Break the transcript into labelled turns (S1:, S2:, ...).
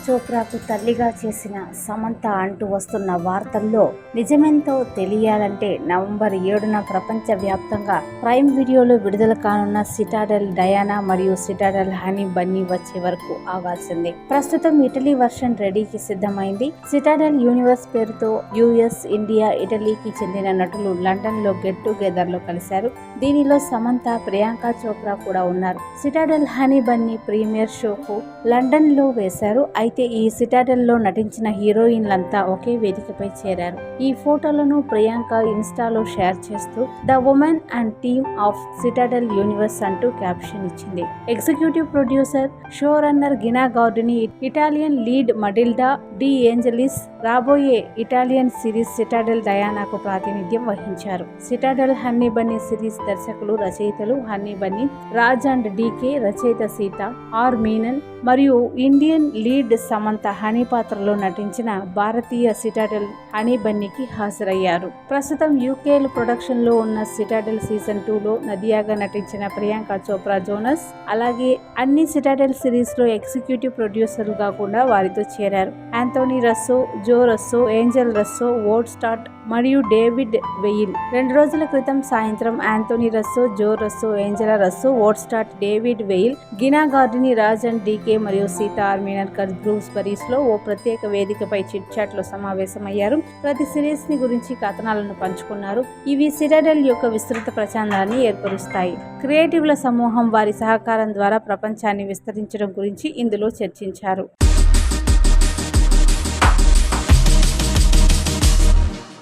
S1: చోప్రాకు తల్లిగా చేసిన సమంత అంటూ వస్తున్న వార్తల్లో నిజమెంతో తెలియాలంటే నవంబర్ 7న ప్రపంచవ్యాప్తంగా ప్రైమ్ వీడియోలో విడుదల కానున్న సిటాడెల్ డయానా మరియు సిటాడెల్ హనీ బన్నీ వచ్చే వరకు ఆగాల్సిందే. ప్రస్తుతం ఇటలీ వర్షన్ రెడీకి సిద్ధమైంది. సిటాడెల్ యూనివర్స్ పేరుతో యుఎస్, ఇండియా, ఇటలీకి చెందిన నటులు లండన్ లో గెట్ టుగెదర్ లో కలిశారు. దీనిలో సమంత, ప్రియాంక చోప్రా కూడా ఉన్నారు. సిటాడెల్ హనీ బన్నీ ప్రీమియర్ షోకు లండన్ లో వేశారు. అయితే ఈ సిటాడెల్ లో నటించిన హీరోయిన్లంతా ఒకే వేదికపై చేరారు. ఈ ఫోటోలను ప్రియాంక ఇన్స్టాలో షేర్ చేస్తూ the women and team of Citadel universe అంటూ క్యాప్షన్ ఇచ్చింది. Executive producer, show runner Gina Gardini, Italian lead Matilda De Angelis రాబోయే ఇటాలియన్ సిరీస్ సిటాడెల్ డయానాకు ప్రాతినిధ్యం వహించారు. సిటాడెల్ హనీ బన్నీ సిరీస్ దర్శకులు, రచయితలు Honey Bunny, Raj and DK, రచయిత సీత ఆర్ మీనన్ మరియు ఇండియన్ లీడ్ సమంత హనీ పాత్రలో నటించిన భారతీయ సిటాడెల్ హనీ బన్నీకి హాజరయ్యారు. ప్రస్తుతం యూకేలో ప్రొడక్షన్ లో ఉన్న సిటాడెల్ సీజన్ 2లో నదియాగా నటించిన ప్రియాంక చోప్రా జోనస్ అలాగే అన్ని సిటాడెల్ సిరీస్ లో ఎగ్జిక్యూటివ్ ప్రొడ్యూసర్గా కూడా వారితో చేరారు. Anthony Russo, Joe Russo, Angel Russo, Otstot మరియు డేవిడ్ వెయిల్. 2 రోజుల క్రితం సాయంత్రం Anthony Russo, Joe Russo, Angela Russo, Otstot, David Weil, Gina Gardini, Raj and DK మరియు సీతా ఆర్మినర్కర్ బ్రూస్బరీస్ లో ఓ ప్రత్యేక వేదికపై చిట్ చాట్ లో సమావేశమయ్యారు. ప్రతి సిరీస్ ని గురించి కథనాలను పంచుకున్నారు. ఇవి సిటాడెల్ యొక్క విస్తృత ప్రచారాన్ని ఏర్పరుస్తాయి. క్రియేటివ్ల సమూహం వారి సహకారం ద్వారా ప్రపంచాన్ని విస్తరించడం గురించి ఇందులో చర్చించారు.